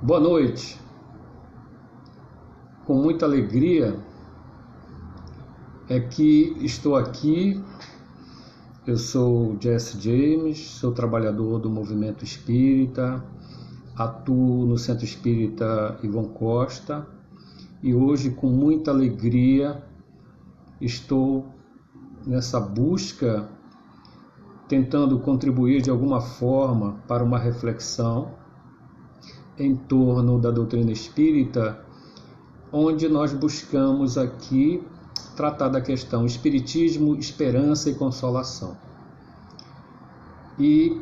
Boa noite. Com muita alegria é que estou aqui. Eu sou Jesse James, sou trabalhador do movimento espírita, atuo no Centro Espírita Ivon Costa e hoje, com muita alegria, estou nessa busca, tentando contribuir de alguma forma para uma reflexão em torno da doutrina espírita, onde nós buscamos aqui tratar da questão Espiritismo, Esperança e Consolação. E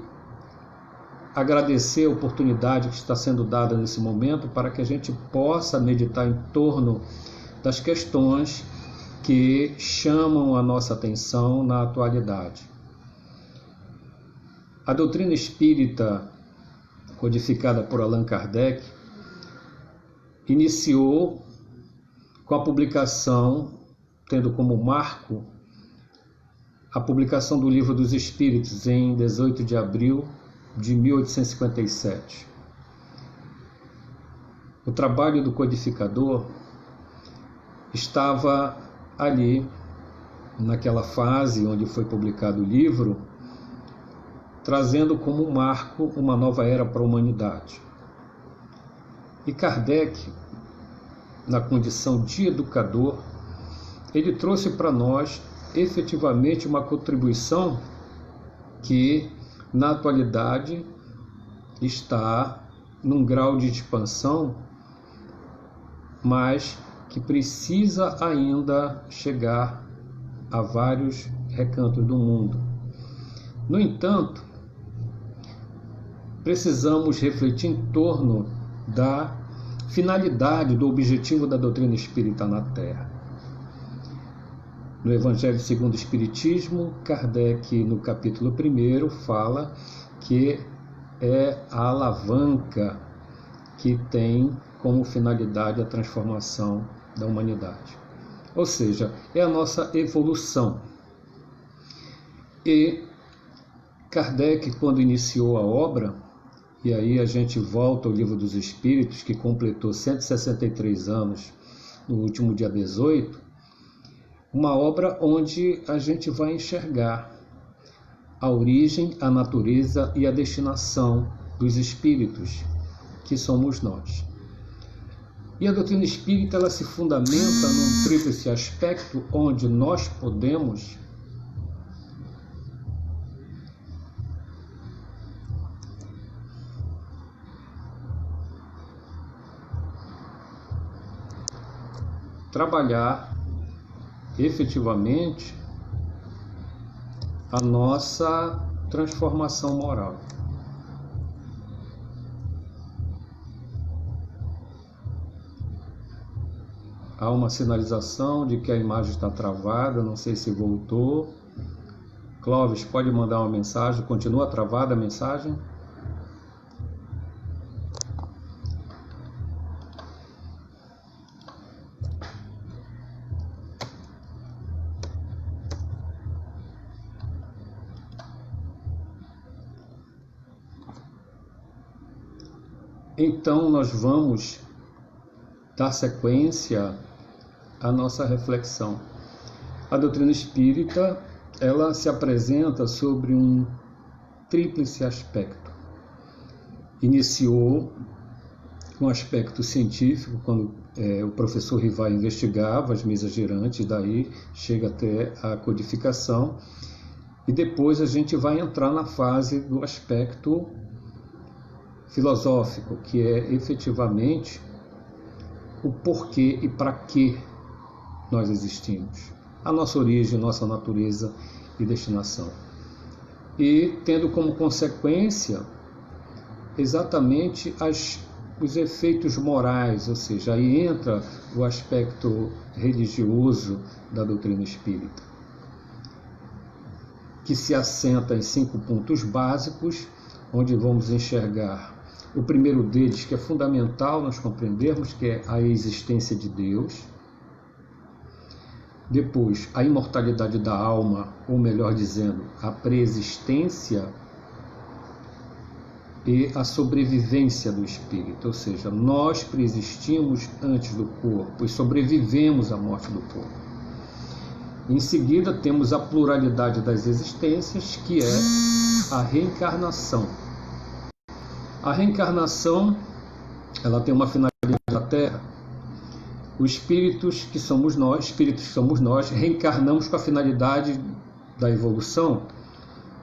agradecer a oportunidade que está sendo dada nesse momento para que a gente possa meditar em torno das questões que chamam a nossa atenção na atualidade. A doutrina espírita, codificada por Allan Kardec, iniciou com a publicação, tendo como marco a publicação do Livro dos Espíritos em 18 de abril de 1857. O trabalho do codificador estava ali, naquela fase onde foi publicado o livro, trazendo como marco uma nova era para a humanidade. E Kardec, na condição de educador, ele trouxe para nós efetivamente uma contribuição que, na atualidade, está num grau de expansão, mas que precisa ainda chegar a vários recantos do mundo. No entanto, precisamos refletir em torno da finalidade, do objetivo da doutrina espírita na Terra. No Evangelho segundo o Espiritismo, Kardec, no capítulo 1, fala que é a alavanca que tem como finalidade a transformação da humanidade. Ou seja, é a nossa evolução. E Kardec, quando iniciou a obra, e aí a gente volta ao Livro dos Espíritos, que completou 163 anos no último dia 18, uma obra onde a gente vai enxergar a origem, a natureza e a destinação dos espíritos, que somos nós. E a doutrina espírita, ela se fundamenta num tríplice aspecto onde nós podemos trabalhar efetivamente a nossa transformação moral. Há uma sinalização de que a imagem está travada, não sei se voltou. Clóvis, pode mandar uma mensagem? Continua travada a mensagem? Então, nós vamos dar sequência à nossa reflexão. A doutrina espírita, ela se apresenta sobre um tríplice aspecto. Iniciou com o aspecto científico, quando o professor Rivai investigava as mesas girantes, daí chega até a codificação, e depois a gente vai entrar na fase do aspecto filosófico, que é efetivamente o porquê e para que nós existimos, a nossa origem, nossa natureza e destinação. E tendo como consequência exatamente os efeitos morais, ou seja, aí entra o aspecto religioso da doutrina espírita, que se assenta em 5 pontos básicos, onde vamos enxergar o primeiro deles, que é fundamental nós compreendermos, que é a existência de Deus. Depois, a imortalidade da alma, ou melhor dizendo, a preexistência e a sobrevivência do espírito, ou seja, nós preexistimos antes do corpo e sobrevivemos à morte do corpo. Em seguida, temos a pluralidade das existências, que é a reencarnação. A reencarnação, ela tem uma finalidade na Terra. Os espíritos que somos nós, reencarnamos com a finalidade da evolução,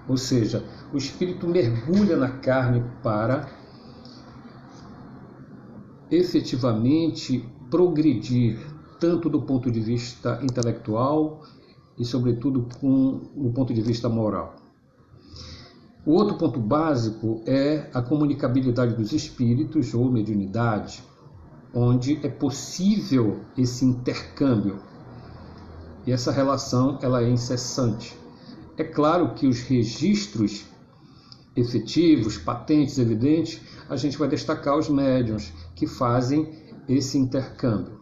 ou seja, o espírito mergulha na carne para efetivamente progredir, tanto do ponto de vista intelectual e, sobretudo, do ponto de vista moral. O outro ponto básico é a comunicabilidade dos espíritos ou mediunidade, onde é possível esse intercâmbio. E essa relação ela é incessante. É claro que os registros efetivos, patentes, evidentes, a gente vai destacar os médiuns que fazem esse intercâmbio.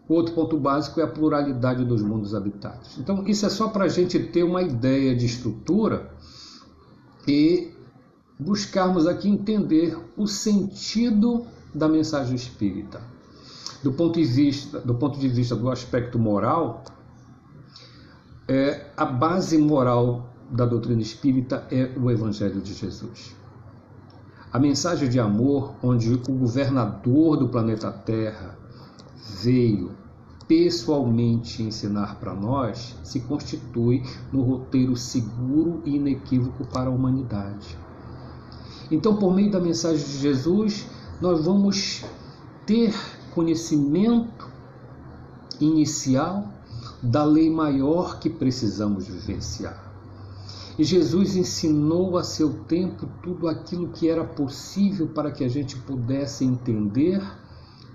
O outro ponto básico é a pluralidade dos mundos habitados. Então, isso é só para a gente ter uma ideia de estrutura e buscarmos aqui entender o sentido da mensagem espírita. Do ponto de vista do aspecto moral, a base moral da doutrina espírita é o Evangelho de Jesus. A mensagem de amor, onde o governador do planeta Terra veio pessoalmente ensinar para nós, se constitui no roteiro seguro e inequívoco para a humanidade. Então, por meio da mensagem de Jesus, nós vamos ter conhecimento inicial da lei maior que precisamos vivenciar. E Jesus ensinou a seu tempo tudo aquilo que era possível para que a gente pudesse entender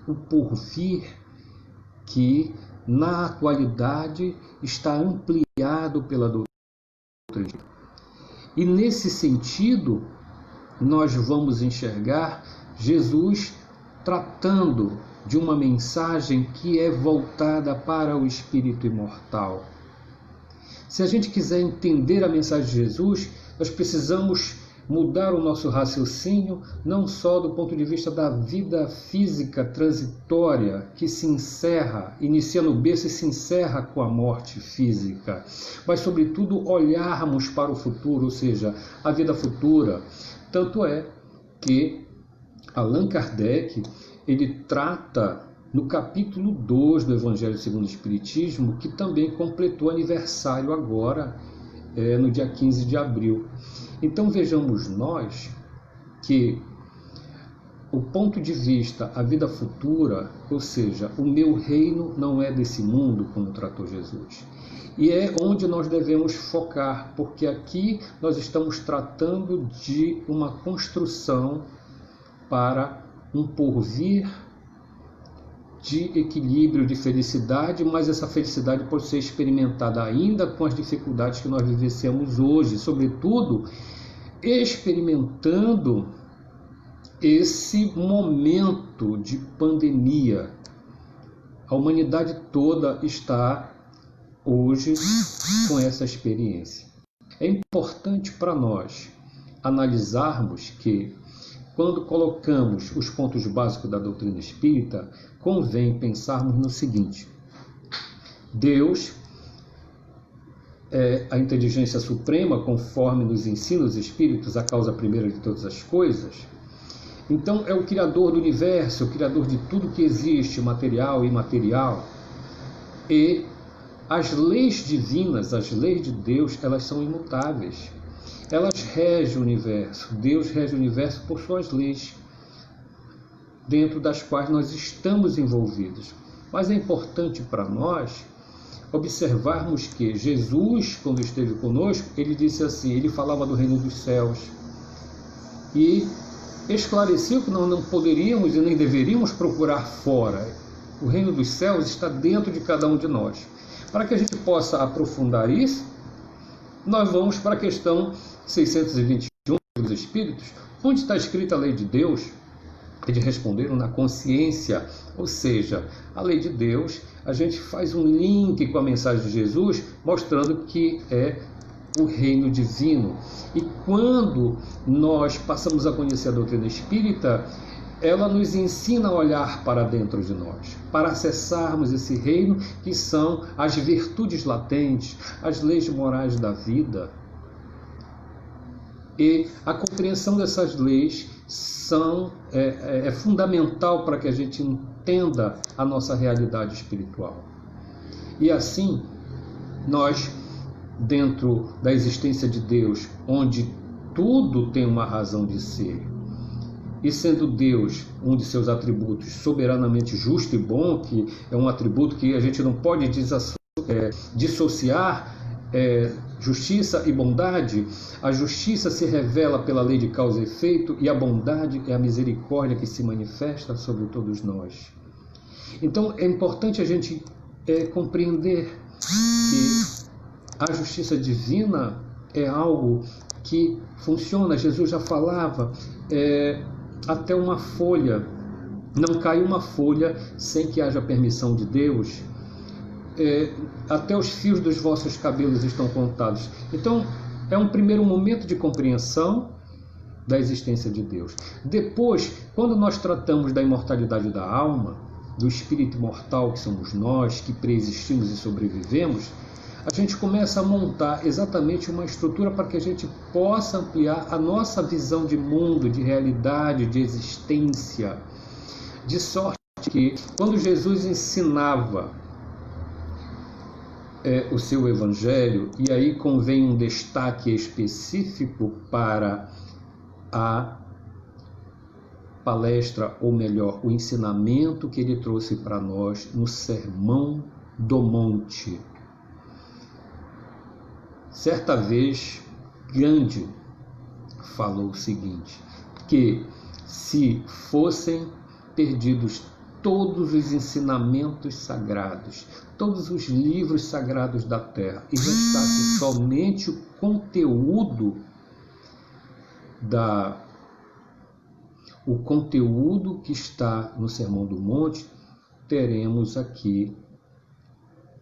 o porvir que, na atualidade, está ampliado pela doutrina. E, nesse sentido, nós vamos enxergar Jesus tratando de uma mensagem que é voltada para o espírito imortal. Se a gente quiser entender a mensagem de Jesus, nós precisamos mudar o nosso raciocínio, não só do ponto de vista da vida física transitória, que se encerra, inicia no berço e se encerra com a morte física, mas, sobretudo, olharmos para o futuro, ou seja, a vida futura. Tanto é que Allan Kardec, ele trata no capítulo 2 do Evangelho segundo o Espiritismo, que também completou aniversário agora, no dia 15 de abril. Então vejamos nós que o ponto de vista, a vida futura, ou seja, o meu reino não é desse mundo, como tratou Jesus. E é onde nós devemos focar, porque aqui nós estamos tratando de uma construção para um porvir de equilíbrio, de felicidade, mas essa felicidade pode ser experimentada ainda com as dificuldades que nós vivenciamos hoje, sobretudo experimentando esse momento de pandemia. A humanidade toda está hoje com essa experiência. É importante para nós analisarmos que, quando colocamos os pontos básicos da doutrina espírita, convém pensarmos no seguinte: Deus é a inteligência suprema, conforme nos ensina os espíritos, a causa primeira de todas as coisas. Então é o Criador do universo, o Criador de tudo que existe, material e imaterial. E as leis divinas, as leis de Deus, elas são imutáveis. Elas regem o universo. Deus rege o universo por suas leis, dentro das quais nós estamos envolvidos. Mas é importante para nós observarmos que Jesus, quando esteve conosco, ele disse assim, ele falava do reino dos céus e esclareceu que nós não poderíamos e nem deveríamos procurar fora. O reino dos céus está dentro de cada um de nós. Para que a gente possa aprofundar isso, nós vamos para a questão 621 dos Espíritos, onde está escrita a lei de Deus. Eles responderam na consciência, ou seja, a lei de Deus, a gente faz um link com a mensagem de Jesus, mostrando que é o reino divino. E quando nós passamos a conhecer a doutrina espírita, ela nos ensina a olhar para dentro de nós, para acessarmos esse reino que são as virtudes latentes, as leis morais da vida. E a compreensão dessas leis é fundamental para que a gente entenda a nossa realidade espiritual. E assim, nós, dentro da existência de Deus, onde tudo tem uma razão de ser, e sendo Deus um de seus atributos soberanamente justo e bom, que é um atributo que a gente não pode dissociar justiça e bondade, a justiça se revela pela lei de causa e efeito, e a bondade é a misericórdia que se manifesta sobre todos nós. Então é importante a gente compreender que a justiça divina é algo que funciona. Jesus já falava, até uma folha, não cai uma folha sem que haja permissão de Deus. Até os fios dos vossos cabelos estão contados. Então, é um primeiro momento de compreensão da existência de Deus. Depois, quando nós tratamos da imortalidade da alma, do espírito imortal que somos nós, que preexistimos e sobrevivemos, a gente começa a montar exatamente uma estrutura para que a gente possa ampliar a nossa visão de mundo, de realidade, de existência. De sorte que, quando Jesus ensinava o seu evangelho, e aí convém um destaque específico para a palestra, ou melhor, o ensinamento que ele trouxe para nós no Sermão do Monte. Certa vez, Gandhi falou o seguinte, que se fossem perdidos todos os ensinamentos sagrados, todos os livros sagrados da Terra, e restasse somente o conteúdo que está no Sermão do Monte, teremos aqui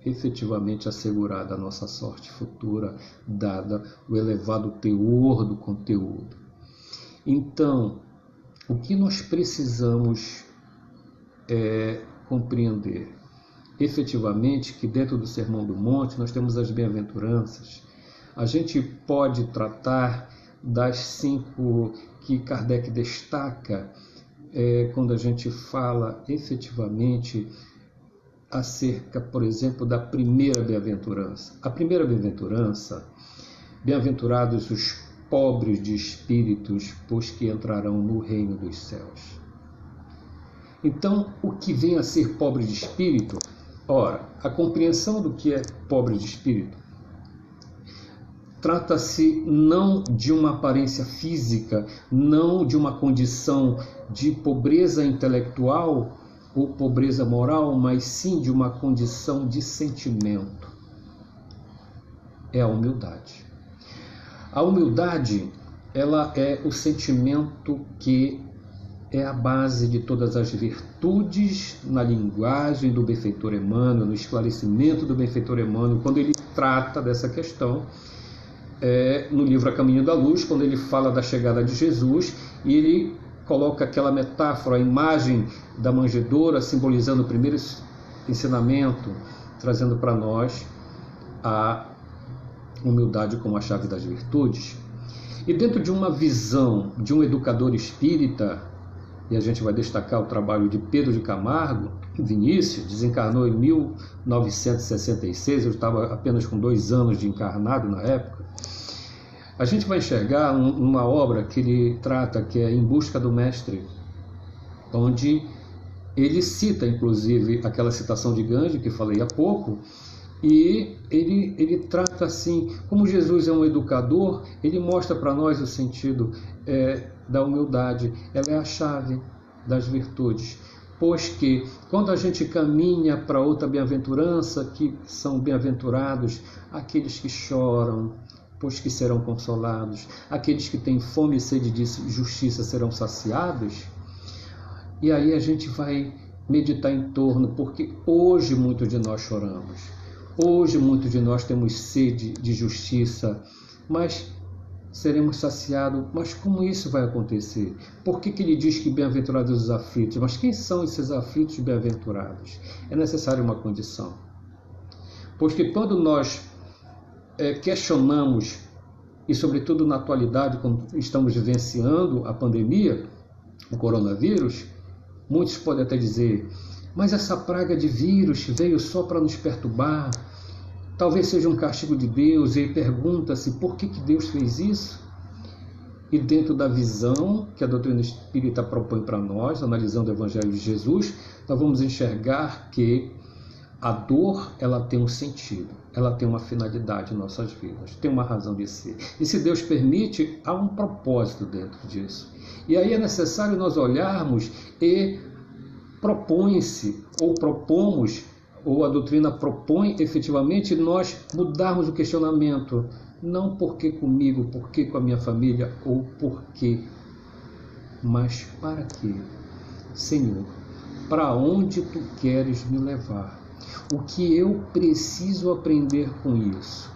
efetivamente assegurada a nossa sorte futura, dada o elevado teor do conteúdo. Então, o que nós precisamos compreender? Efetivamente que dentro do Sermão do Monte nós temos as bem-aventuranças. A gente pode tratar das 5 que Kardec destaca quando a gente fala efetivamente acerca, por exemplo, da primeira bem-aventurança. A primeira bem-aventurança, bem-aventurados os pobres de espíritos, pois que entrarão no reino dos céus. Então, o que vem a ser pobre de espírito? Ora, a compreensão do que é pobre de espírito trata-se não de uma aparência física, não de uma condição de pobreza intelectual ou pobreza moral, mas sim de uma condição de sentimento. É a humildade. A humildade, ela é o sentimento que é a base de todas as virtudes na linguagem do benfeitor Emmanuel, no esclarecimento do benfeitor Emmanuel, quando ele trata dessa questão, no livro A Caminho da Luz, quando ele fala da chegada de Jesus, e ele coloca aquela metáfora, a imagem da manjedoura, simbolizando o primeiro ensinamento, trazendo para nós a humildade como a chave das virtudes. E dentro de uma visão de um educador espírita, e a gente vai destacar o trabalho de Pedro de Camargo, Vinícius, desencarnou em 1966, eu estava apenas com 2 anos de encarnado na época. A gente vai enxergar uma obra que ele trata, que é Em Busca do Mestre, onde ele cita, inclusive, aquela citação de Gandhi, que falei há pouco, e ele trata assim, como Jesus é um educador, ele mostra para nós o sentido da humildade. Ela é a chave das virtudes, pois que quando a gente caminha para outra bem-aventurança, que são bem-aventurados aqueles que choram, pois que serão consolados, aqueles que têm fome e sede de justiça serão saciados. E aí a gente vai meditar em torno, porque hoje muitos de nós choramos, hoje muitos de nós temos sede de justiça, mas seremos saciados. Mas como isso vai acontecer? Por que ele diz que bem-aventurados os aflitos? Mas quem são esses aflitos bem-aventurados? É necessária uma condição. Pois que quando nós questionamos, e sobretudo na atualidade, quando estamos vivenciando a pandemia, o coronavírus, muitos podem até dizer, mas essa praga de vírus veio só para nos perturbar, talvez seja um castigo de Deus, e pergunta-se por que Deus fez isso? E dentro da visão que a doutrina espírita propõe para nós, analisando o Evangelho de Jesus, nós vamos enxergar que a dor, ela tem um sentido, ela tem uma finalidade em nossas vidas, tem uma razão de ser. E se Deus permite, há um propósito dentro disso. E aí é necessário nós olharmos e propõe-se, ou propomos, ou a doutrina propõe efetivamente nós mudarmos o questionamento. Não porque comigo, porque com a minha família, ou porque, mas para quê? Senhor, para onde Tu queres me levar? O que eu preciso aprender com isso?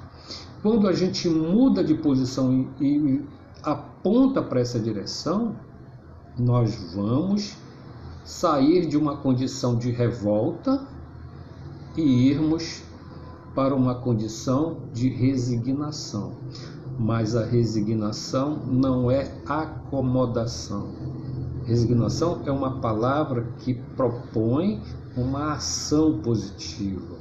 Quando a gente muda de posição e aponta para essa direção, nós vamos sair de uma condição de revolta e irmos para uma condição de resignação. Mas a resignação não é acomodação. Resignação é uma palavra que propõe uma ação positiva.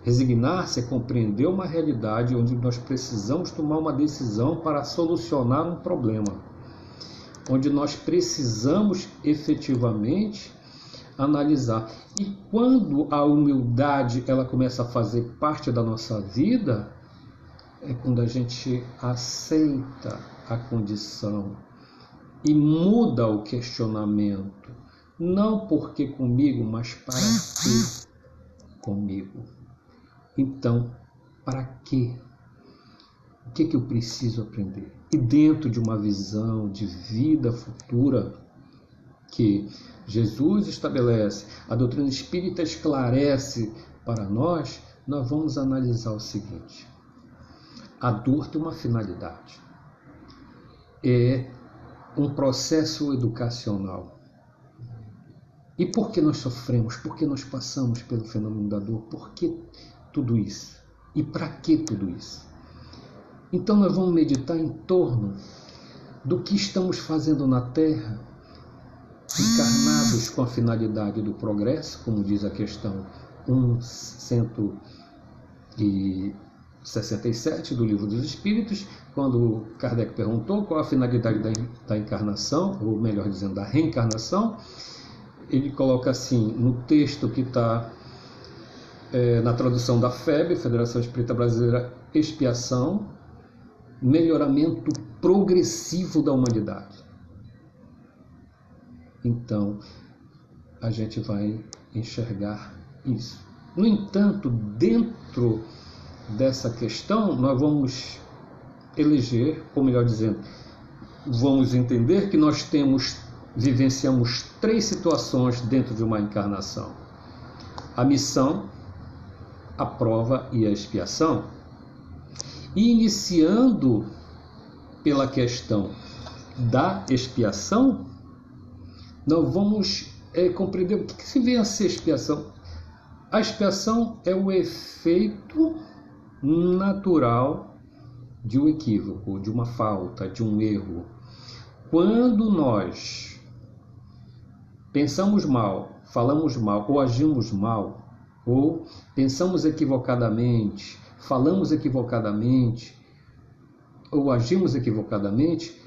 Resignar-se é compreender uma realidade onde nós precisamos tomar uma decisão para solucionar um problema, onde nós precisamos efetivamente analisar. E quando a humildade ela começa a fazer parte da nossa vida, é quando a gente aceita a condição e muda o questionamento. Não porque comigo, mas para que comigo? Então, para quê? O que eu preciso aprender? E dentro de uma visão de vida futura que Jesus estabelece, a doutrina espírita esclarece para nós, nós vamos analisar o seguinte. A dor tem uma finalidade. É um processo educacional. E por que nós sofremos? Por que nós passamos pelo fenômeno da dor? Por que tudo isso? E para que tudo isso? Então nós vamos meditar em torno do que estamos fazendo na Terra, encarnados com a finalidade do progresso, como diz a questão 167 do Livro dos Espíritos, quando Kardec perguntou qual a finalidade da encarnação, ou melhor dizendo, da reencarnação. Ele coloca assim, no texto que está na tradução da FEB, Federação Espírita Brasileira, expiação, melhoramento progressivo da humanidade. Então, a gente vai enxergar isso. No entanto, dentro dessa questão, nós vamos eleger, ou melhor dizendo, vamos entender que nós vivenciamos 3 situações dentro de uma encarnação. A missão, a prova e a expiação. E iniciando pela questão da expiação, nós vamos compreender o que se vem a ser expiação. A expiação é o efeito natural de um equívoco, de uma falta, de um erro. Quando nós pensamos mal, falamos mal, ou agimos mal, ou pensamos equivocadamente, falamos equivocadamente, ou agimos equivocadamente,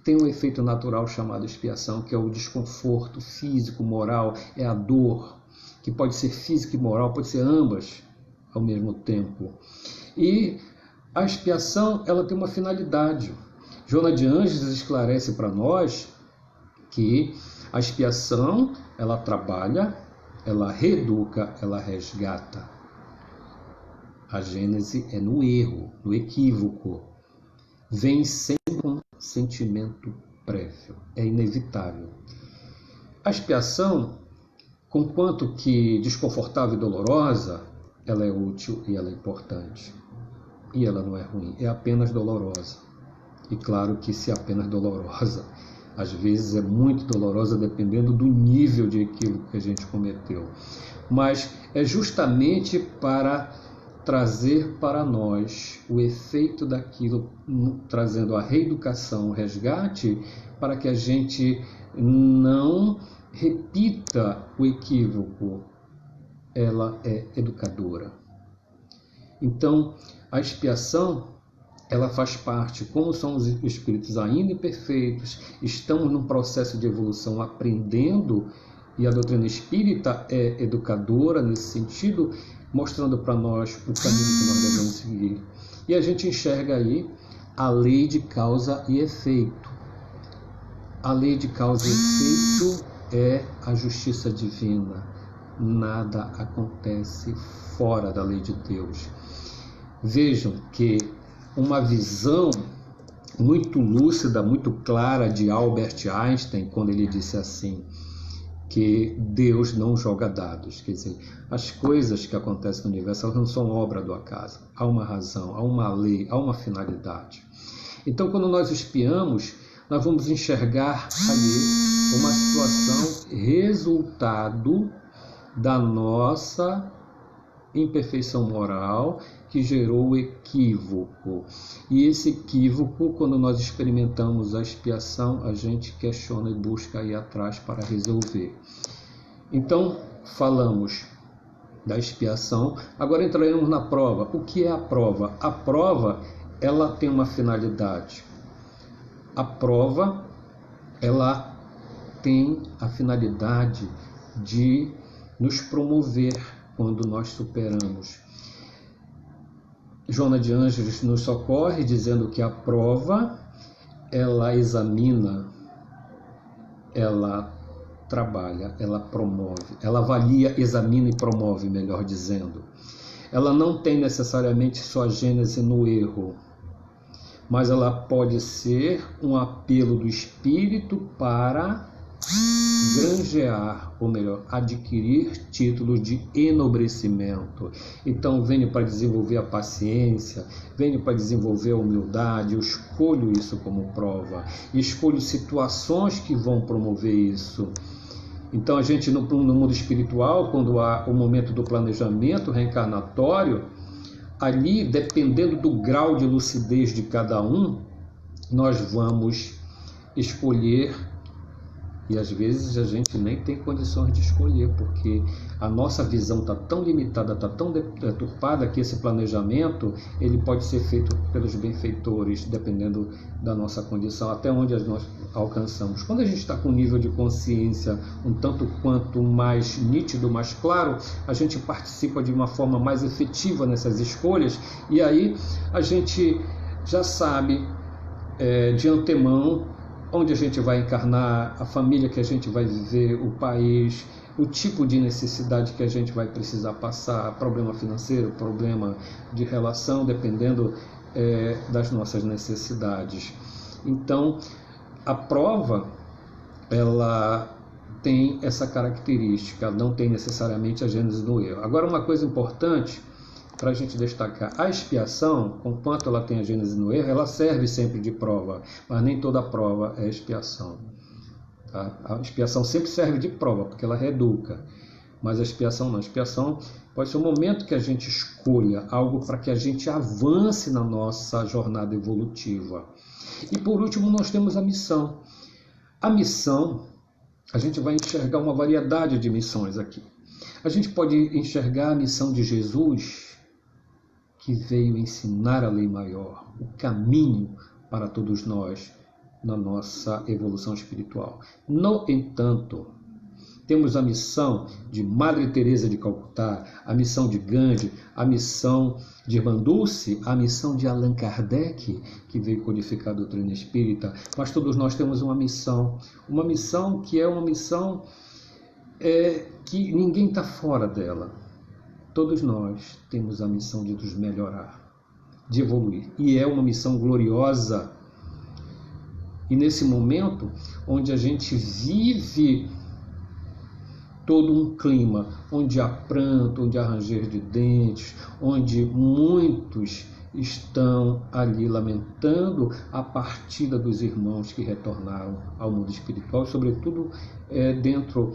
tem um efeito natural chamado expiação, que é o desconforto físico, moral, é a dor, que pode ser física e moral, pode ser ambas ao mesmo tempo. E a expiação, ela tem uma finalidade. Joana de Ângeles esclarece para nós que a expiação, ela trabalha, ela reeduca, ela resgata. A gênese é no erro, no equívoco. Vem sem um sentimento prévio, é inevitável. A expiação, conquanto que desconfortável e dolorosa, ela é útil e ela é importante. e ela não é ruim, é apenas dolorosa. E claro que se é apenas dolorosa, às vezes é muito dolorosa dependendo do nível de equívoco que a gente cometeu. Mas é justamente para trazer para nós o efeito daquilo, trazendo a reeducação, o resgate, para que a gente não repita o equívoco. Ela é educadora. Então, a expiação, ela faz parte, como somos espíritos ainda imperfeitos, estamos num processo de evolução aprendendo, e a doutrina espírita é educadora nesse sentido, mostrando para nós o caminho que nós devemos seguir. E a gente enxerga aí a lei de causa e efeito. A lei de causa e efeito é a justiça divina. Nada acontece fora da lei de Deus. Vejam que uma visão muito lúcida, muito clara de Albert Einstein, quando ele disse assim, que Deus não joga dados. Quer dizer, as coisas que acontecem no universo, elas não são obra do acaso. Há uma razão, há uma lei, há uma finalidade. Então, quando nós espiamos, nós vamos enxergar ali uma situação resultado da nossa imperfeição moral que gerou o equívoco. E esse equívoco, quando nós experimentamos a expiação, a gente questiona e busca ir atrás para resolver. Então, falamos da expiação, agora entraremos na prova. O que é a prova? A prova, ela tem uma finalidade. A prova, ela tem a finalidade de nos promover quando nós superamos. Joana de Ângeles nos socorre dizendo que a prova, ela examina, ela trabalha, ela promove, ela avalia, examina e promove, melhor dizendo. Ela não tem necessariamente sua gênese no erro, mas ela pode ser um apelo do espírito para granjear, ou melhor, adquirir títulos de enobrecimento. Então, venho para desenvolver a paciência, venho para desenvolver a humildade, eu escolho isso como prova, e escolho situações que vão promover isso. Então, a gente, no mundo espiritual, quando há o momento do planejamento reencarnatório, ali, dependendo do grau de lucidez de cada um, nós vamos escolher. E às vezes a gente nem tem condições de escolher, porque a nossa visão está tão limitada, está tão deturpada, que esse planejamento ele pode ser feito pelos benfeitores, dependendo da nossa condição, até onde nós alcançamos. Quando a gente está com um nível de consciência um tanto quanto mais nítido, mais claro, a gente participa de uma forma mais efetiva nessas escolhas, e aí a gente já sabe de antemão onde a gente vai encarnar, a família que a gente vai viver, o país, o tipo de necessidade que a gente vai precisar passar, problema financeiro, problema de relação, dependendo das nossas necessidades. Então, a prova, ela tem essa característica, não tem necessariamente a gênese do erro. Agora, uma coisa importante para a gente destacar, a expiação, conquanto ela tem a gênese no erro, ela serve sempre de prova, mas nem toda prova é expiação. Tá? A expiação sempre serve de prova, porque ela reeduca, mas a expiação não. A expiação pode ser um momento que a gente escolha algo para que a gente avance na nossa jornada evolutiva. E por último, nós temos a missão. A missão, a gente vai enxergar uma variedade de missões aqui. A gente pode enxergar a missão de Jesus, que veio ensinar a lei maior, o caminho para todos nós na nossa evolução espiritual. No entanto, temos a missão de Madre Teresa de Calcutá, a missão de Gandhi, a missão de Irmã Dulce, a missão de Allan Kardec, que veio codificar a doutrina espírita, mas todos nós temos uma missão que é uma missão que ninguém está fora dela. Todos nós temos a missão de nos melhorar, de evoluir. E é uma missão gloriosa. E nesse momento, onde a gente vive todo um clima, onde há pranto, onde há ranger de dentes, onde muitos estão ali lamentando a partida dos irmãos que retornaram ao mundo espiritual, sobretudo dentro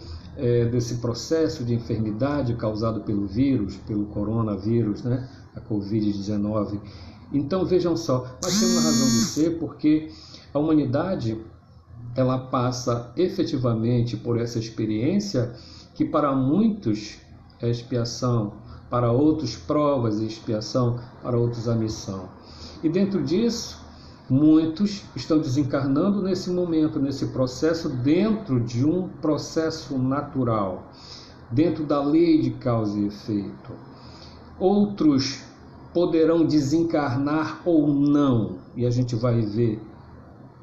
desse processo de enfermidade causado pelo vírus, pelo coronavírus, né? A Covid-19. Então vejam só, nós temos uma razão de ser, porque a humanidade ela passa efetivamente por essa experiência que para muitos é expiação, para outros provas e expiação, para outros a missão. E dentro disso, muitos estão desencarnando nesse momento, nesse processo, dentro de um processo natural, dentro da lei de causa e efeito. Outros poderão desencarnar ou não, e a gente vai ver,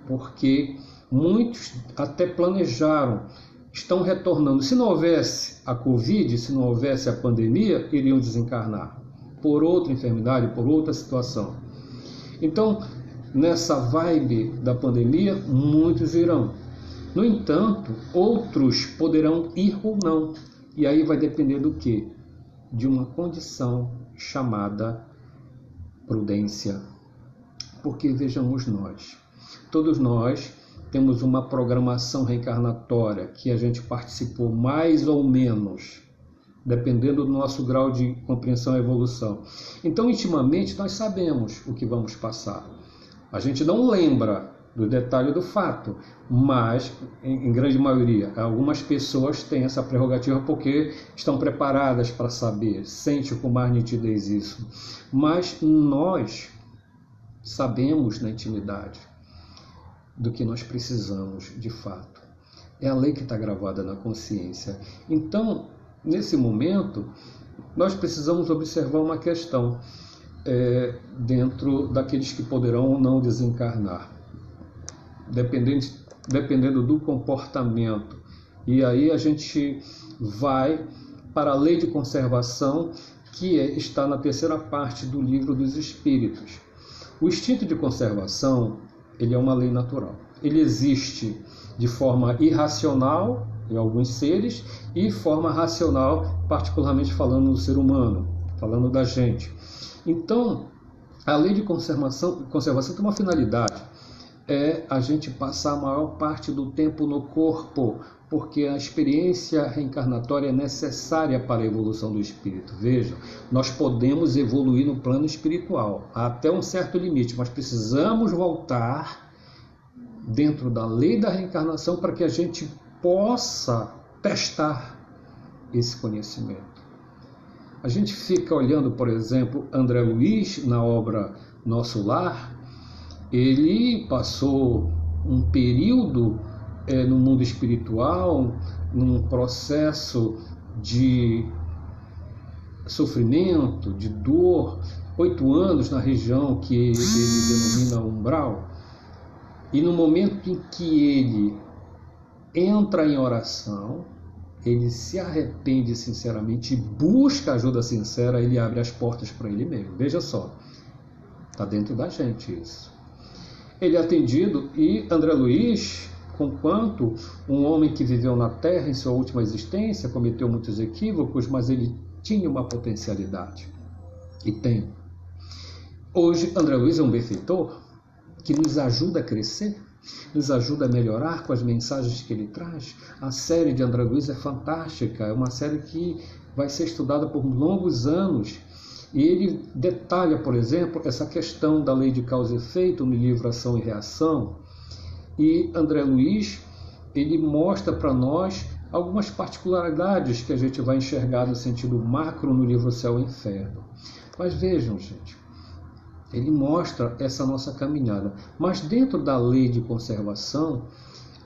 porque muitos até planejaram, estão retornando. Se não houvesse a Covid, se não houvesse a pandemia, iriam desencarnar por outra enfermidade, por outra situação. Então, nessa vibe da pandemia, muitos irão. No entanto, outros poderão ir ou não. E aí vai depender do quê? De uma condição chamada prudência. Porque vejamos nós, todos nós temos uma programação reencarnatória que a gente participou mais ou menos, dependendo do nosso grau de compreensão e evolução. Então, intimamente, nós sabemos o que vamos passar. A gente não lembra do detalhe do fato, mas, em grande maioria, algumas pessoas têm essa prerrogativa porque estão preparadas para saber, sentem com mais nitidez isso. Mas nós sabemos na intimidade do que nós precisamos de fato. É a lei que está gravada na consciência. Então, nesse momento, nós precisamos observar uma questão dentro daqueles que poderão ou não desencarnar, dependendo do comportamento. E aí a gente vai para a lei de conservação, que está na terceira parte do Livro dos Espíritos. O instinto de conservação, ele é uma lei natural. Ele existe de forma irracional em alguns seres e forma racional, particularmente falando no ser humano, falando da gente. Então, a lei de conservação tem uma finalidade, é a gente passar a maior parte do tempo no corpo, porque a experiência reencarnatória é necessária para a evolução do espírito. Vejam, nós podemos evoluir no plano espiritual até um certo limite, mas precisamos voltar dentro da lei da reencarnação para que a gente possa testar esse conhecimento. A gente fica olhando, por exemplo, André Luiz na obra Nosso Lar. Ele passou um período no mundo espiritual, num processo de sofrimento, de dor, 8 anos na região que ele denomina umbral. E no momento em que ele entra em oração, ele se arrepende sinceramente e busca ajuda sincera, ele abre as portas para ele mesmo. Veja só, está dentro da gente isso. Ele é atendido e André Luiz, conquanto um homem que viveu na Terra em sua última existência, cometeu muitos equívocos, mas ele tinha uma potencialidade. E tem. Hoje, André Luiz é um benfeitor que nos ajuda a crescer, nos ajuda a melhorar com as mensagens que ele traz. A série de André Luiz é fantástica, é uma série que vai ser estudada por longos anos. E ele detalha, por exemplo, essa questão da lei de causa e efeito no livro Ação e Reação. E André Luiz, ele mostra para nós algumas particularidades que a gente vai enxergar no sentido macro no livro Céu e Inferno. Mas vejam, gente, ele mostra essa nossa caminhada. Mas dentro da lei de conservação,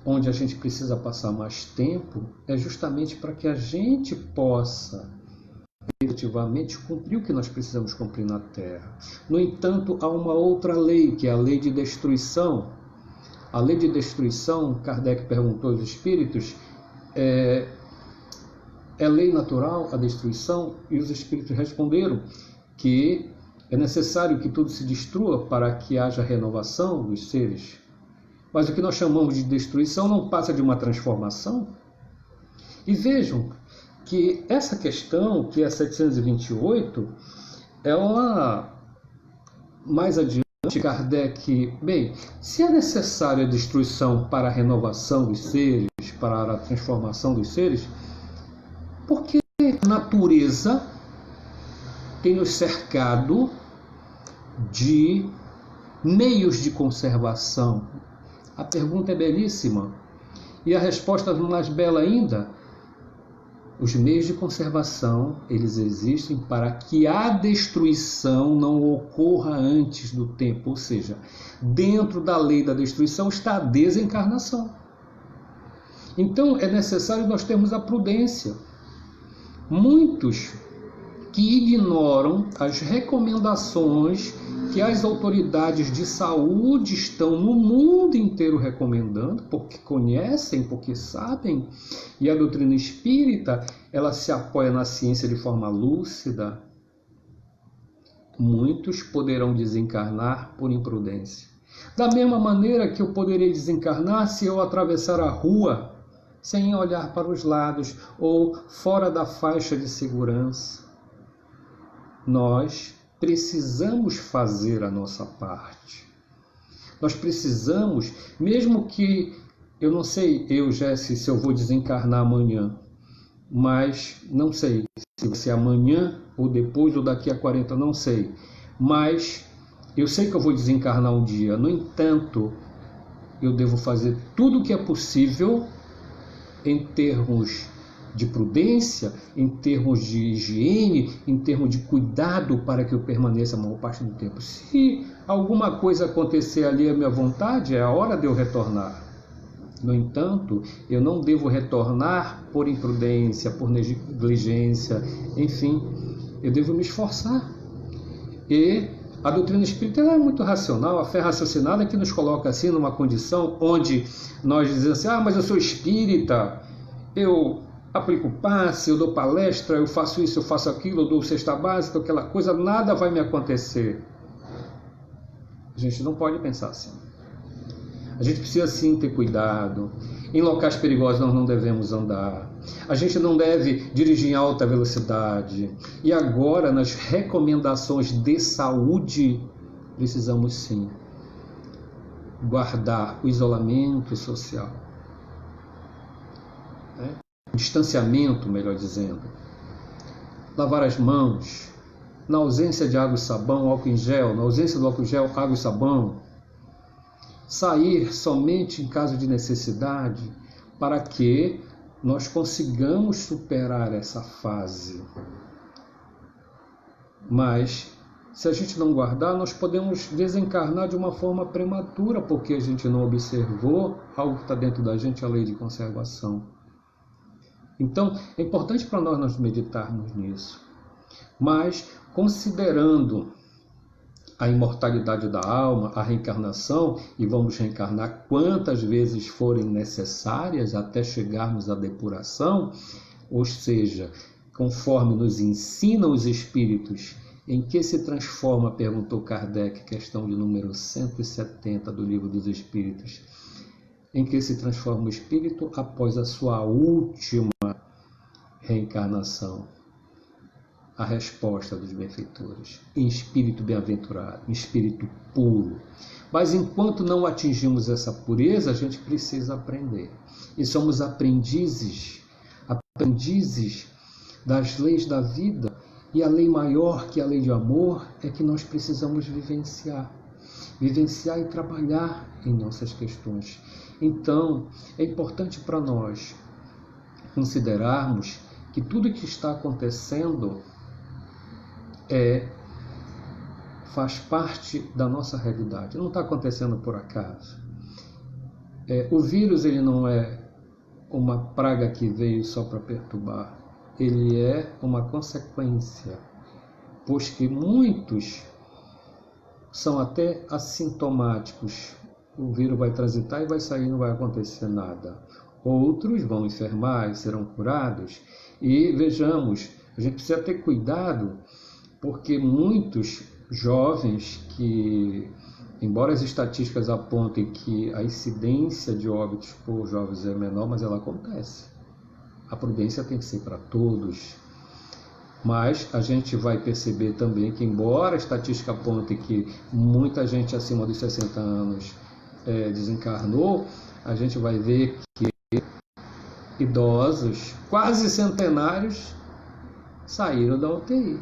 onde a gente precisa passar mais tempo, é justamente para que a gente possa efetivamente cumprir o que nós precisamos cumprir na Terra. No entanto, há uma outra lei, que é a lei de destruição. A lei de destruição, Kardec perguntou aos espíritos, é lei natural a destruição? E os espíritos responderam que é necessário que tudo se destrua para que haja renovação dos seres. Mas o que nós chamamos de destruição não passa de uma transformação? E vejam que essa questão, que é 728, ela mais adiante, Kardec, bem, se é necessária a destruição para a renovação dos seres, para a transformação dos seres, por que a natureza tem nos cercado de meios de conservação? A pergunta é belíssima. E a resposta mais bela ainda: os meios de conservação, eles existem para que a destruição não ocorra antes do tempo. Ou seja, dentro da lei da destruição está a desencarnação. Então é necessário nós termos a prudência. Muitos que ignoram as recomendações que as autoridades de saúde estão no mundo inteiro recomendando, porque conhecem, porque sabem, e a doutrina espírita, ela se apoia na ciência de forma lúcida. Muitos poderão desencarnar por imprudência. Da mesma maneira que eu poderei desencarnar se eu atravessar a rua sem olhar para os lados ou fora da faixa de segurança. Nós precisamos fazer a nossa parte. Nós precisamos, mesmo que, eu não sei, Jesse, se eu vou desencarnar amanhã, mas não sei se vai ser amanhã ou depois ou daqui a 40, não sei. Mas eu sei que eu vou desencarnar um dia. No entanto, eu devo fazer tudo o que é possível em termos de prudência, em termos de higiene, em termos de cuidado para que eu permaneça a maior parte do tempo. Se alguma coisa acontecer ali à minha vontade, é a hora de eu retornar. No entanto, eu não devo retornar por imprudência, por negligência, enfim, eu devo me esforçar. E a doutrina espírita é muito racional, a fé raciocinada que nos coloca assim numa condição onde nós dizemos assim: mas eu sou espírita, eu aplico passe, eu dou palestra, eu faço isso, eu faço aquilo, eu dou cesta básica, aquela coisa, nada vai me acontecer. A gente não pode pensar assim. A gente precisa sim ter cuidado. Em locais perigosos nós não devemos andar. A gente não deve dirigir em alta velocidade. E agora, nas recomendações de saúde, precisamos sim guardar o isolamento social. O distanciamento, melhor dizendo. Lavar as mãos. Na ausência de água e sabão, álcool em gel. Na ausência do álcool em gel, água e sabão. Sair somente em caso de necessidade, para que nós consigamos superar essa fase. Mas, se a gente não guardar, nós podemos desencarnar de uma forma prematura, porque a gente não observou algo que está dentro da gente, a lei de conservação. Então, é importante para nós meditarmos nisso. Mas, considerando a imortalidade da alma, a reencarnação, e vamos reencarnar quantas vezes forem necessárias até chegarmos à depuração, ou seja, conforme nos ensinam os espíritos, em que se transforma, perguntou Kardec, questão de número 170 do Livro dos Espíritos, em que se transforma o espírito após a sua última reencarnação? A resposta dos benfeitores: em espírito bem-aventurado, em espírito puro. Mas enquanto não atingimos essa pureza, a gente precisa aprender. E somos aprendizes das leis da vida. E a lei maior que a lei de amor é que nós precisamos vivenciar e trabalhar em nossas questões. Então, é importante para nós considerarmos que tudo que está acontecendo faz parte da nossa realidade. Não está acontecendo por acaso. O vírus, ele não é uma praga que veio só para perturbar. Ele é uma consequência, pois que muitos são até assintomáticos. O vírus vai transitar e vai sair, não vai acontecer nada. Outros vão enfermar e serão curados. E vejamos, a gente precisa ter cuidado, porque muitos jovens que, embora as estatísticas apontem que a incidência de óbitos por jovens é menor, mas ela acontece. A prudência tem que ser para todos. Mas a gente vai perceber também que, embora a estatística aponte que muita gente acima dos 60 anos desencarnou, a gente vai ver que idosos, quase centenários, saíram da UTI,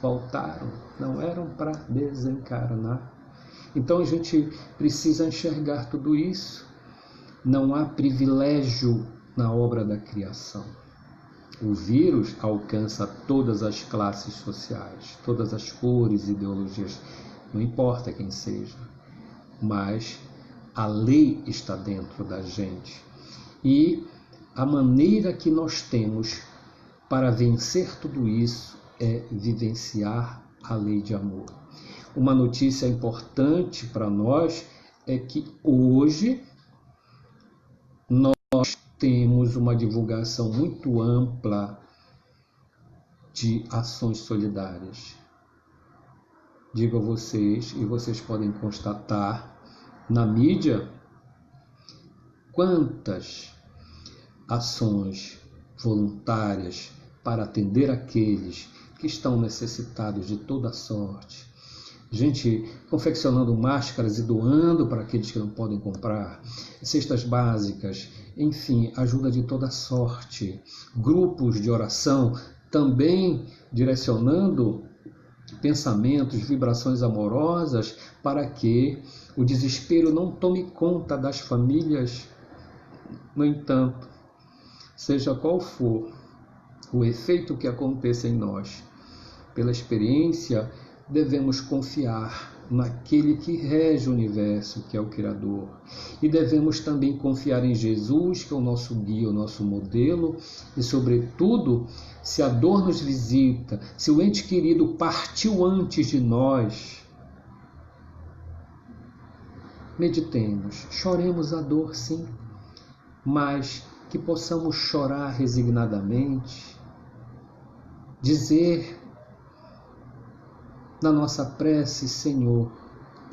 voltaram, não eram para desencarnar. Então a gente precisa enxergar tudo isso. Não há privilégio na obra da criação. O vírus alcança todas as classes sociais, todas as cores, ideologias, não importa quem seja, mas a lei está dentro da gente. E a maneira que nós temos para vencer tudo isso é vivenciar a lei de amor. Uma notícia importante para nós é que hoje nós temos uma divulgação muito ampla de ações solidárias. Digo a vocês, e vocês podem constatar na mídia, quantas ações voluntárias para atender aqueles que estão necessitados de toda sorte. Gente confeccionando máscaras e doando para aqueles que não podem comprar, cestas básicas, enfim, ajuda de toda sorte. Grupos de oração também direcionando pensamentos, vibrações amorosas para que o desespero não tome conta das famílias. No entanto, seja qual for o efeito que aconteça em nós, pela experiência, devemos confiar naquele que rege o universo, que é o Criador. E devemos também confiar em Jesus, que é o nosso guia, o nosso modelo. E, sobretudo, se a dor nos visita, se o ente querido partiu antes de nós, meditemos, choremos a dor, sim, mas que possamos chorar resignadamente, dizer na nossa prece: Senhor,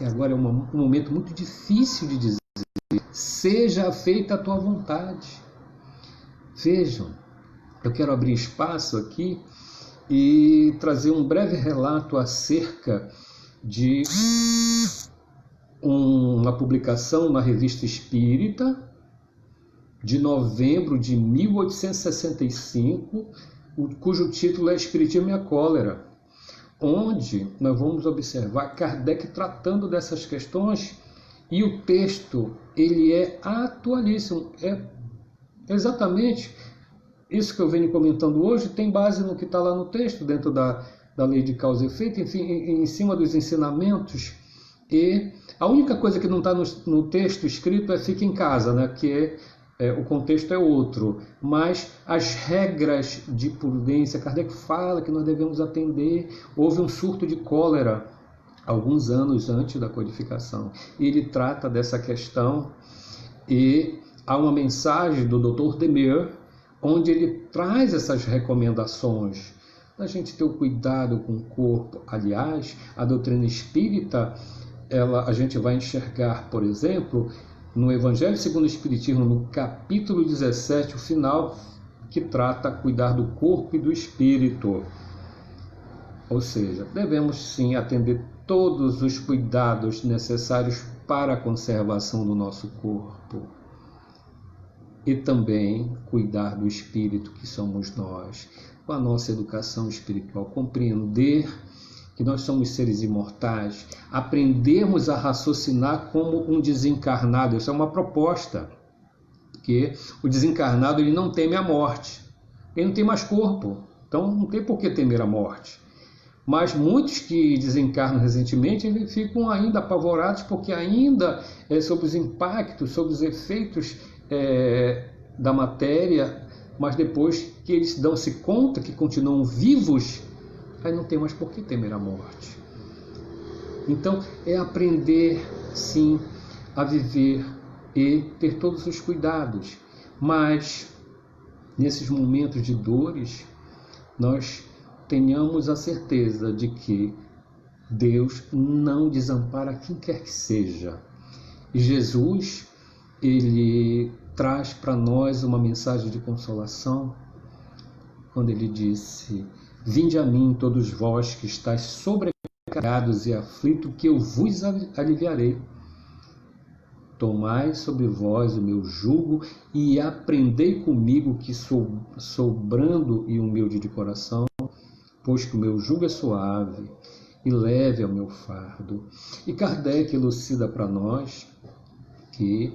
e agora é um momento muito difícil de dizer, seja feita a tua vontade. Vejam, eu quero abrir espaço aqui e trazer um breve relato acerca de uma publicação na Revista Espírita de novembro de 1865, cujo título é Espiritismo e a Cólera, onde nós vamos observar Kardec tratando dessas questões, e o texto ele é atualíssimo, é exatamente isso que eu venho comentando hoje, tem base no que está lá no texto, dentro da lei de causa e efeito, enfim, em cima dos ensinamentos. E a única coisa que não está no texto escrito é fique em casa, né? Que o contexto é outro, mas as regras de prudência, Kardec fala que nós devemos atender. Houve um surto de cólera alguns anos antes da codificação, e ele trata dessa questão, e há uma mensagem do Dr. Demer, onde ele traz essas recomendações da gente ter o cuidado com o corpo. Aliás, a doutrina espírita, a gente vai enxergar, por exemplo, no Evangelho segundo o Espiritismo, no capítulo 17, o final, que trata cuidar do corpo e do espírito. Ou seja, devemos sim atender todos os cuidados necessários para a conservação do nosso corpo. E também cuidar do espírito, que somos nós, com a nossa educação espiritual, compreender que nós somos seres imortais, aprendermos a raciocinar como um desencarnado. Isso é uma proposta, porque o desencarnado ele não teme a morte, ele não tem mais corpo, então não tem por que temer a morte. Mas muitos que desencarnam recentemente ficam ainda apavorados, porque ainda sobre os impactos, sobre os efeitos da matéria, mas depois que eles dão-se conta que continuam vivos, aí não tem mais por que temer a morte. Então, é aprender, sim, a viver e ter todos os cuidados. Mas, nesses momentos de dores, nós tenhamos a certeza de que Deus não desampara quem quer que seja. E Jesus, ele traz para nós uma mensagem de consolação, quando ele disse: Vinde a mim, todos vós que estáis sobrecarregados e aflitos, que eu vos aliviarei. Tomai sobre vós o meu jugo e aprendei comigo, que sou brando e humilde de coração, pois que o meu jugo é suave e leve é o meu fardo. E Kardec elucida para nós que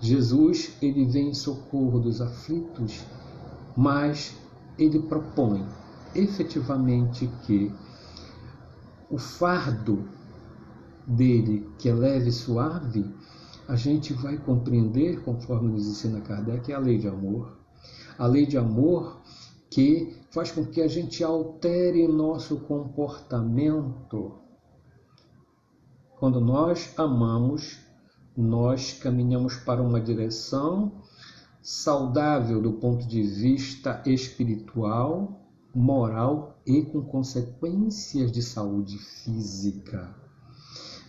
Jesus, ele vem em socorro dos aflitos, mas ele propõe efetivamente que o fardo dele, que é leve e suave, a gente vai compreender, conforme nos ensina Kardec, é a lei de amor. A lei de amor que faz com que a gente altere nosso comportamento. Quando nós amamos, nós caminhamos para uma direção saudável do ponto de vista espiritual, moral e com consequências de saúde física.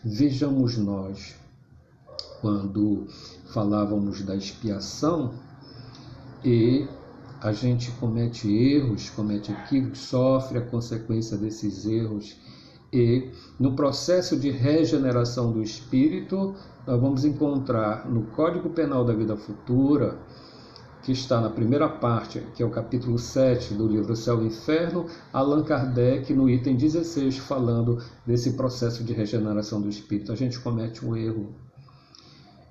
Vejamos nós, quando falávamos da expiação, e a gente comete erros, comete equívocos, sofre a consequência desses erros, e no processo de regeneração do espírito, nós vamos encontrar no Código Penal da Vida Futura, que está na primeira parte, que é o capítulo 7 do livro Céu e Inferno, Allan Kardec, no item 16, falando desse processo de regeneração do espírito. A gente comete um erro.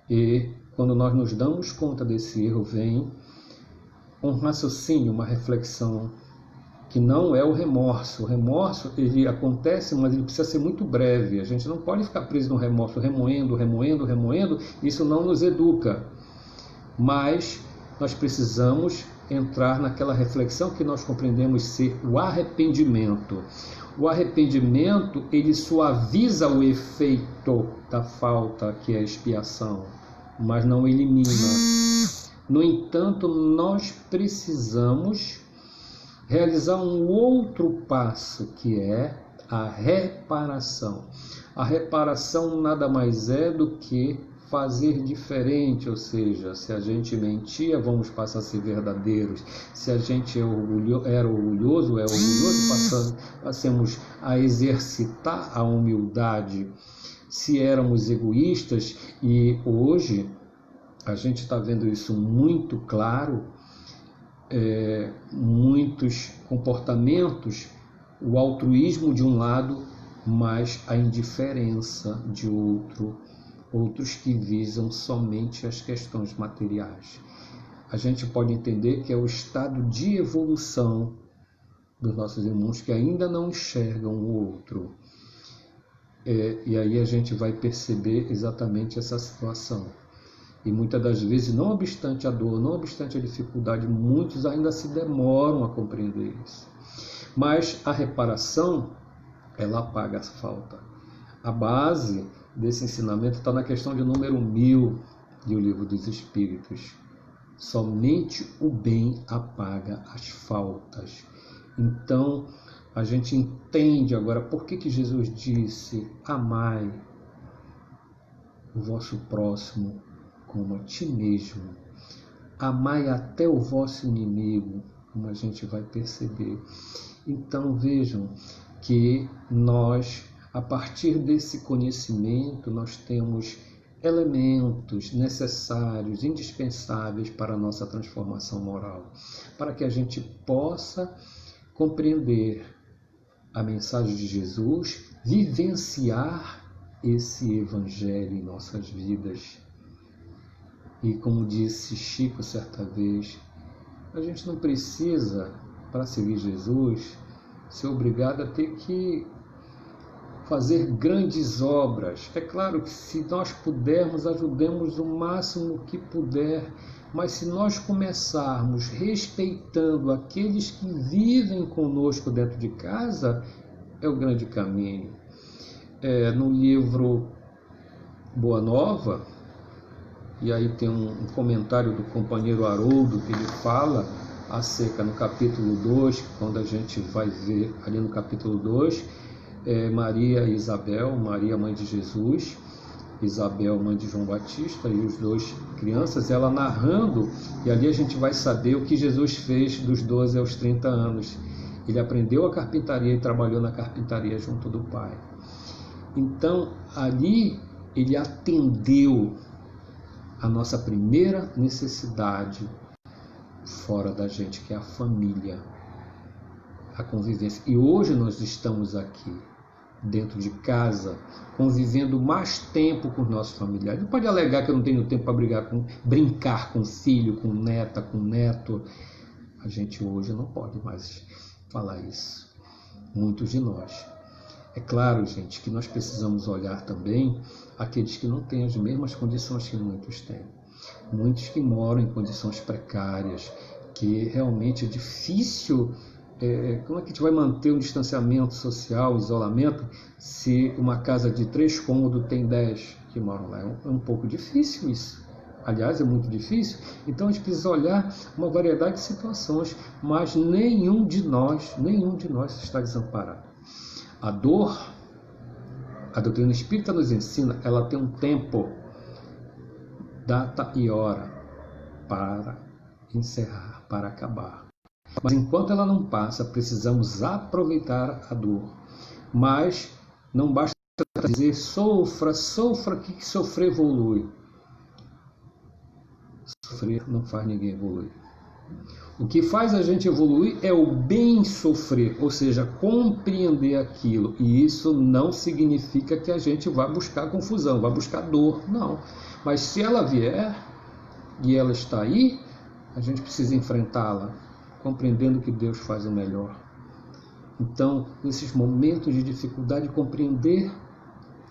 E quando nós nos damos conta desse erro, vem um raciocínio, uma reflexão, que não é o remorso. O remorso, ele acontece, mas ele precisa ser muito breve. A gente não pode ficar preso no remorso, remoendo. Isso não nos educa. Mas nós precisamos entrar naquela reflexão que nós compreendemos ser o arrependimento. O arrependimento, ele suaviza o efeito da falta, que é a expiação, mas não elimina. No entanto, nós precisamos realizar um outro passo, que é a reparação. A reparação nada mais é do que fazer diferente, ou seja, se a gente mentia, vamos passar a ser verdadeiros. Se a gente era orgulhoso, passemos a exercitar a humildade. Se éramos egoístas, e hoje a gente está vendo isso muito claro, muitos comportamentos, o altruísmo de um lado, mas a indiferença de outro, outros que visam somente as questões materiais. A gente pode entender que é o estado de evolução dos nossos irmãos que ainda não enxergam o outro. E aí a gente vai perceber exatamente essa situação. E muitas das vezes, não obstante a dor, não obstante a dificuldade, muitos ainda se demoram a compreender isso. Mas a reparação, ela apaga a falta. A base desse ensinamento está na questão de número 1000 do Livro dos Espíritos. Somente o bem apaga as faltas. Então, a gente entende agora por que Jesus disse: amai o vosso próximo como a ti mesmo. Amai até o vosso inimigo, como a gente vai perceber. Então, vejam que nós, a partir desse conhecimento, nós temos elementos necessários, indispensáveis para a nossa transformação moral, para que a gente possa compreender a mensagem de Jesus, vivenciar esse evangelho em nossas vidas. E como disse Chico certa vez, a gente não precisa, para seguir Jesus, ser obrigado a ter que fazer grandes obras. É claro que se nós pudermos, ajudemos o máximo que puder, mas se nós começarmos respeitando aqueles que vivem conosco dentro de casa, é o grande caminho. No livro Boa Nova, e aí tem um comentário do companheiro Haroldo, que ele fala acerca no capítulo 2, quando a gente vai ver ali no capítulo 2, Maria e Isabel, Maria mãe de Jesus, Isabel mãe de João Batista, e os dois crianças, ela narrando, e ali a gente vai saber o que Jesus fez dos 12 aos 30 anos. Ele aprendeu a carpintaria e trabalhou na carpintaria junto do pai. Então, ali, ele atendeu a nossa primeira necessidade fora da gente, que é a família, a convivência. E hoje nós estamos aqui, dentro de casa, convivendo mais tempo com os nossos familiares. Não pode alegar que eu não tenho tempo para brincar com o filho, com neta, com neto. A gente hoje não pode mais falar isso. Muitos de nós. É claro, gente, que nós precisamos olhar também aqueles que não têm as mesmas condições que muitos têm. Muitos que moram em condições precárias, que realmente é difícil. Como é que a gente vai manter um distanciamento social, isolamento, se uma casa de 3 cômodos tem 10 que moram lá? É um pouco difícil isso. Aliás, é muito difícil. Então a gente precisa olhar uma variedade de situações, mas nenhum de nós está desamparado. A dor, a doutrina espírita nos ensina, ela tem um tempo, data e hora para encerrar, para acabar. Mas enquanto ela não passa, precisamos aproveitar a dor. Mas não basta dizer sofra, que sofrer evolui. Sofrer não faz ninguém evoluir. O que faz a gente evoluir é o bem sofrer, ou seja, compreender aquilo. E isso não significa que a gente vá buscar confusão, vá buscar dor, não. Mas se ela vier e ela está aí, a gente precisa enfrentá-la, compreendendo que Deus faz o melhor. Então, nesses momentos de dificuldade, compreender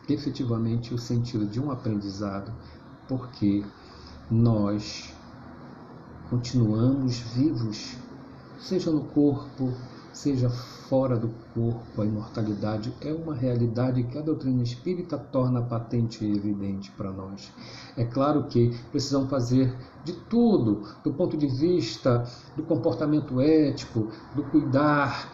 efetivamente o sentido de um aprendizado, porque nós continuamos vivos, seja no corpo, seja fora do corpo. A imortalidade é uma realidade que a doutrina espírita torna patente e evidente para nós. É claro que precisamos fazer de tudo, do ponto de vista do comportamento ético, do cuidar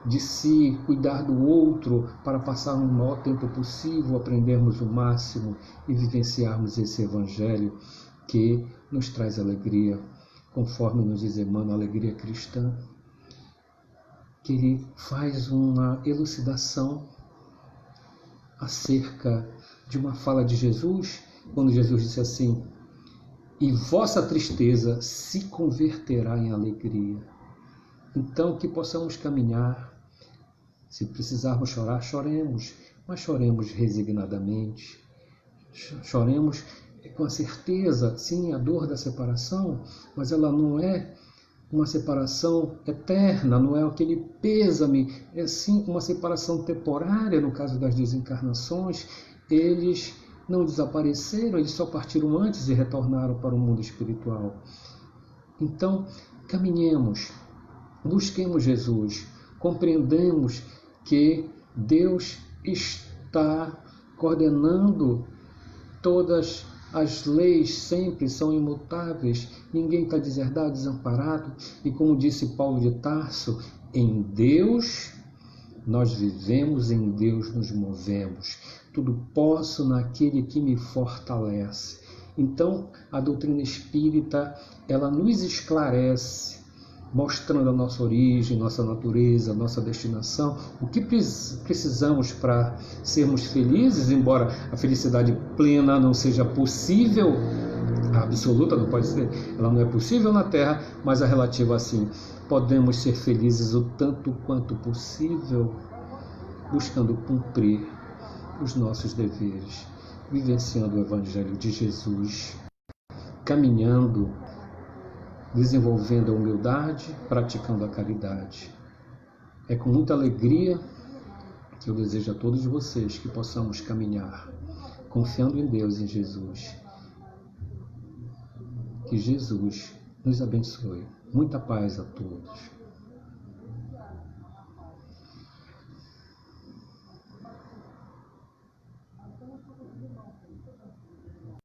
de si, cuidar do outro, para passar o maior tempo possível, aprendermos o máximo e vivenciarmos esse evangelho que nos traz alegria, conforme nos diz Emmanuel, a alegria cristã, que ele faz uma elucidação acerca de uma fala de Jesus, quando Jesus disse assim: e vossa tristeza se converterá em alegria. Então, que possamos caminhar, se precisarmos chorar, choremos, mas choremos resignadamente, choremos com a certeza, sim, a dor da separação, mas ela não é uma separação eterna, não é aquele pêsame, é sim uma separação temporária. No caso das desencarnações, eles não desapareceram, eles só partiram antes e retornaram para o mundo espiritual. Então, caminhemos, busquemos Jesus, compreendemos que Deus está coordenando todas as leis, sempre são imutáveis, ninguém está deserdado, desamparado, e como disse Paulo de Tarso, em Deus nós vivemos, em Deus nos movemos, tudo posso naquele que me fortalece. Então, a doutrina espírita, ela nos esclarece, mostrando a nossa origem, nossa natureza, nossa destinação, o que precisamos para sermos felizes, embora a felicidade plena não seja possível, a absoluta não pode ser, ela não é possível na Terra, mas a relativa assim, podemos ser felizes o tanto quanto possível, buscando cumprir os nossos deveres, vivenciando o Evangelho de Jesus, caminhando, desenvolvendo a humildade, praticando a caridade. É com muita alegria que eu desejo a todos vocês que possamos caminhar, confiando em Deus, em Jesus. Que Jesus nos abençoe. Muita paz a todos.